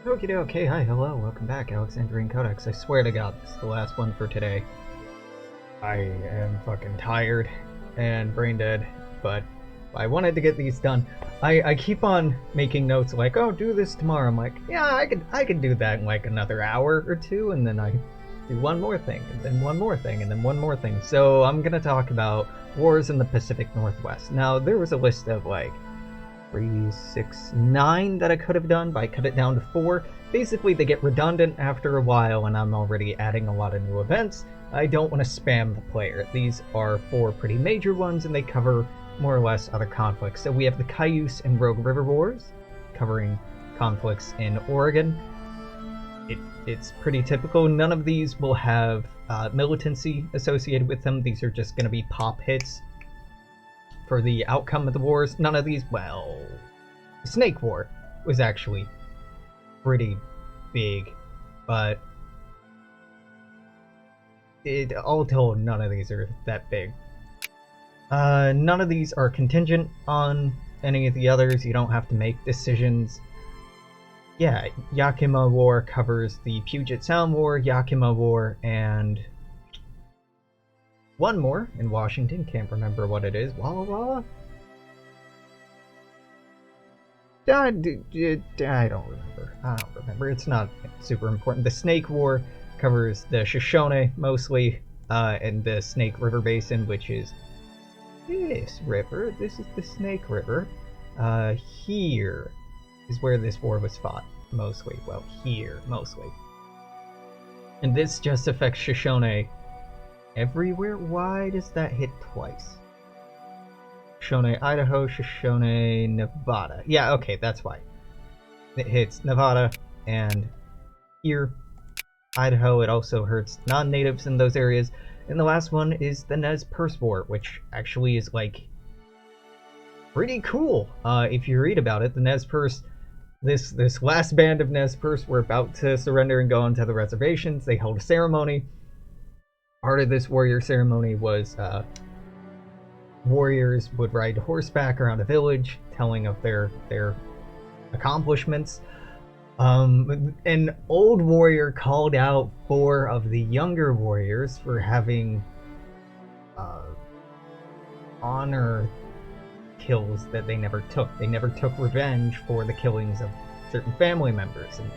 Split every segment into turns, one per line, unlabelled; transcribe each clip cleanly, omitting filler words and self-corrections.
Okie dokie, hi, hello, welcome back, Alexandrian Codex. I swear to God, this is the last one for today. I am fucking tired and brain dead, but I wanted to get these done. I keep on making notes like, oh, do this tomorrow. I'm like, yeah, I could do that in like another hour or two, and then I do one more thing, and then one more thing, and then one more thing. So I'm gonna talk about wars in the Pacific Northwest. Now, there was a list of like 3, 6, 9 that I could have done, but I cut it down to 4. Basically, they get redundant after a while, and I'm already adding a lot of new events. I don't want to spam the player. These are 4 pretty major ones, and they cover more or less other conflicts. So we have the Cayuse and Rogue River Wars, covering conflicts in Oregon. It's pretty typical. None of these will have militancy associated with them. These are just going to be pop hits for the outcome of the wars. None of these, well, the Snake War was actually pretty big, but all told, none of these are that big. None of these are contingent on any of the others. You don't have to make decisions. Yeah, Yakima War covers the Puget Sound War, Yakima War, and one more in Washington. Can't remember what it is. Walla Walla? I don't remember. It's not super important. The Snake War covers the Shoshone mostly, and the Snake River Basin, which is this river. This is the Snake River. Here is where this war was fought mostly. Well, here mostly. And this just affects Shoshone everywhere. Why does that hit twice? Shoshone, Idaho, Shoshone, Nevada. Yeah, okay, that's why. It hits Nevada and here, Idaho. It also hurts non-natives in those areas. And the last one is the Nez Perce War, which actually is like pretty cool. If you read about it, the Nez Perce, this last band of Nez Perce were about to surrender and go onto the reservations. They held a ceremony. Part of this warrior ceremony was warriors would ride horseback around a village telling of their accomplishments. An old warrior called out 4 of the younger warriors for having honor kills that they never took. They never took revenge for the killings of certain family members. And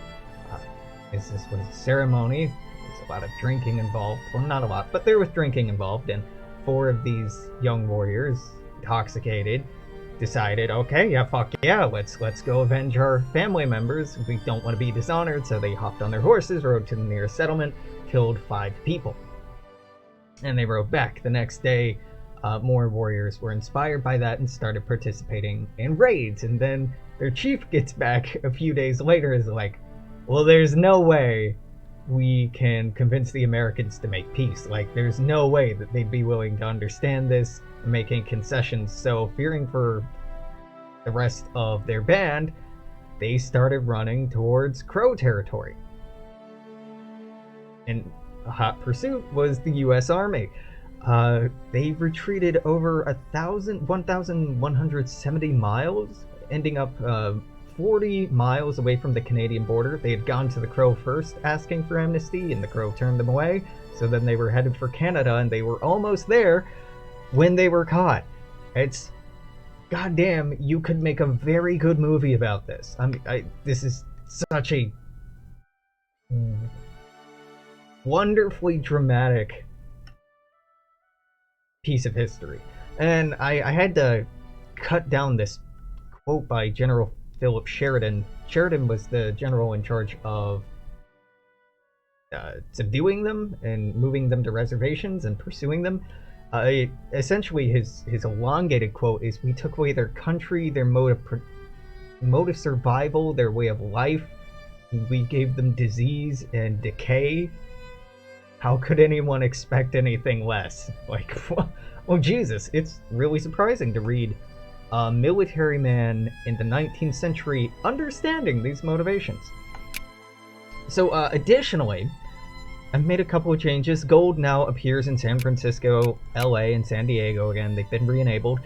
this was a ceremony. There's a lot of drinking involved. Well, not a lot, but there was drinking involved, and 4 of these young warriors, intoxicated, decided, okay, yeah, fuck yeah, let's go avenge our family members. We don't want to be dishonored, so they hopped on their horses, rode to the nearest settlement, killed 5 people. And they rode back. The next day, more warriors were inspired by that and started participating in raids. And then their chief gets back a few days later, is like, well, there's no way we can convince the Americans to make peace. Like, there's no way that they'd be willing to understand this and making concessions. So, fearing for the rest of their band, they started running towards Crow territory. And a hot pursuit was the U.S. Army. They retreated over 1,170 miles, ending up 40 miles away from the Canadian border. They had gone to the Crow first, asking for amnesty, and the Crow turned them away. So then they were headed for Canada, and they were almost there when they were caught. It's goddamn. You could make a very good movie about this. This is such a wonderfully dramatic piece of history, and I had to cut down this quote by General Philip Sheridan. Sheridan was the general in charge of subduing them and moving them to reservations and pursuing them. Essentially, his elongated quote is, "We took away their country, their mode of survival, their way of life. We gave them disease and decay. How could anyone expect anything less?" Like, well, Jesus, it's really surprising to read a military man in the 19th century understanding these motivations. So, additionally, I've made a couple of changes. Gold now appears in San Francisco, LA, and San Diego again. They've been re-enabled.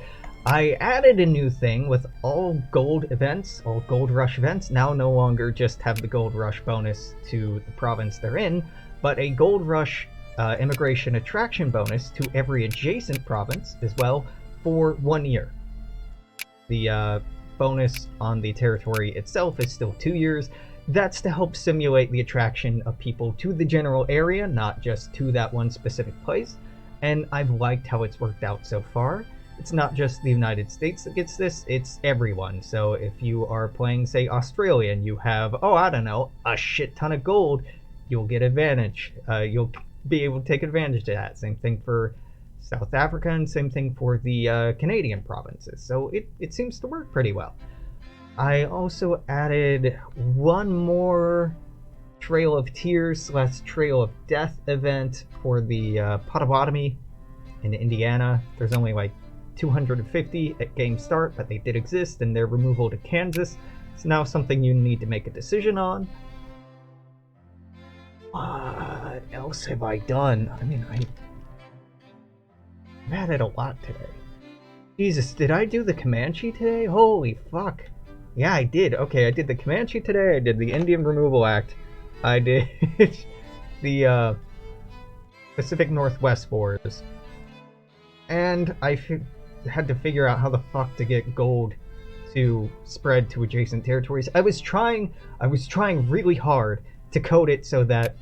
I added a new thing with all gold events, all gold rush events, now no longer just have the gold rush bonus to the province they're in, but a gold rush immigration attraction bonus to every adjacent province as well for 1 year. The bonus on the territory itself is still 2 years. That's to help simulate the attraction of people to the general area, not just to that one specific place. And I've liked how it's worked out so far. It's not just the United States that gets this, it's everyone. So if you are playing, say, Australia, and you have, oh, I don't know, a shit ton of gold, you'll get advantage. You'll be able to take advantage of that. Same thing for South Africa, and same thing for the Canadian provinces. So it seems to work pretty well. I also added one more Trail of Tears / Trail of Death event for the Potawatomi in Indiana. There's only like 250 at game start, but they did exist, and their removal to Kansas is now something you need to make a decision on. What else have I done? I mean, I've added a lot today. Jesus, did I do the Comanche today? Holy fuck. Yeah, I did. Okay, I did the Comanche today, I did the Indian Removal Act, I did the Pacific Northwest Wars, and I had to figure out how the fuck to get gold to spread to adjacent territories. I was trying really hard to code it so that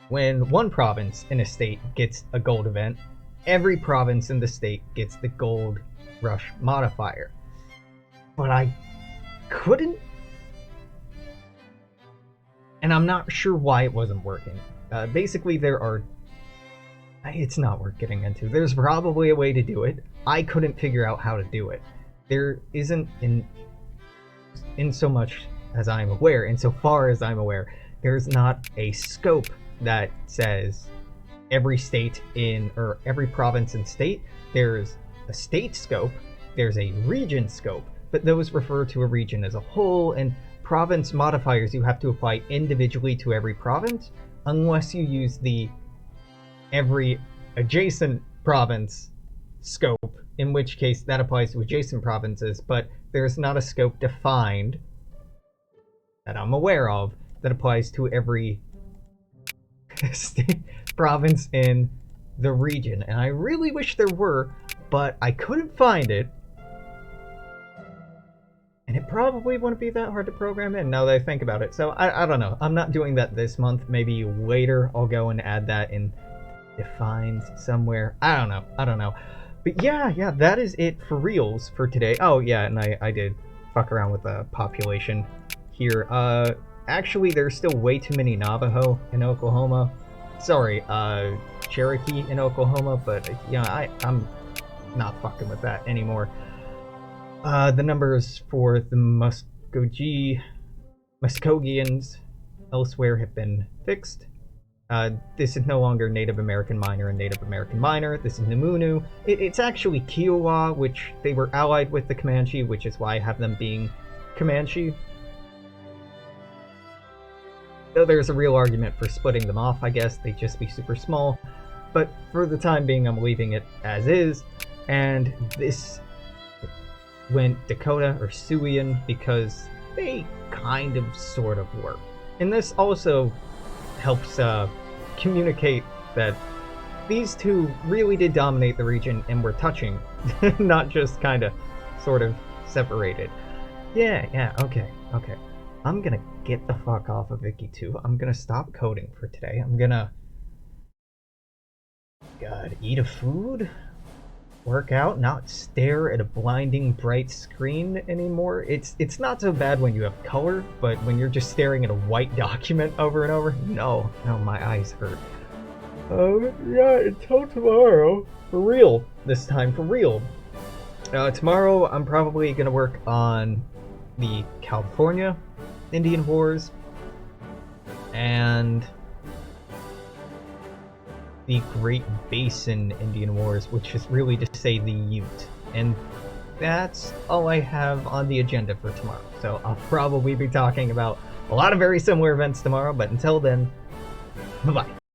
when one province in a state gets a gold event, every province in the state gets the gold rush modifier. But I couldn't, and I'm not sure why it wasn't working. Basically, it's not worth getting into. There's probably a way to do it. I couldn't figure out how to do it. There isn't, in so much as I'm aware, insofar as I'm aware, there's not a scope that says every state or every province and state. There's a state scope, there's a region scope, but those refer to a region as a whole, and province modifiers you have to apply individually to every province, unless you use the every adjacent province scope, in which case that applies to adjacent provinces, but there's not a scope defined that I'm aware of that applies to every state, province in the region. And I really wish there were, but I couldn't find it. And it probably wouldn't be that hard to program in now that I think about it. So I don't know. I'm not doing that this month. Maybe later I'll go and add that in defines somewhere. I don't know. But yeah, that is it for reals for today. Oh yeah, and I did fuck around with the population here. Actually, there's still way too many Navajo in Oklahoma. Sorry, Cherokee in Oklahoma, but yeah, I'm not fucking with that anymore. The numbers for the Muskogeans elsewhere have been fixed. This is no longer Native American Minor and Native American Minor. This is Numunu. It's actually Kiowa, which they were allied with the Comanche, which is why I have them being Comanche. Though there's a real argument for splitting them off, I guess. They'd just be super small. But for the time being, I'm leaving it as is. And this went Dakota or Siouan because they kind of sort of work. And this also helps communicate that these two really did dominate the region and were touching, not just kind of sort of separated. Yeah, okay. I'm gonna get the fuck off of Wiki 2. I'm gonna stop coding for today. I'm gonna eat a food, work out, not stare at a blinding bright screen anymore. It's not so bad when you have color, but when you're just staring at a white document over and over, no, my eyes hurt. Yeah, until tomorrow. For real. This time, for real. Tomorrow, I'm probably gonna work on the California Indian Wars and the Great Basin Indian Wars, which is really to say the Ute. And that's all I have on the agenda for tomorrow. So I'll probably be talking about a lot of very similar events tomorrow, but until then, bye-bye.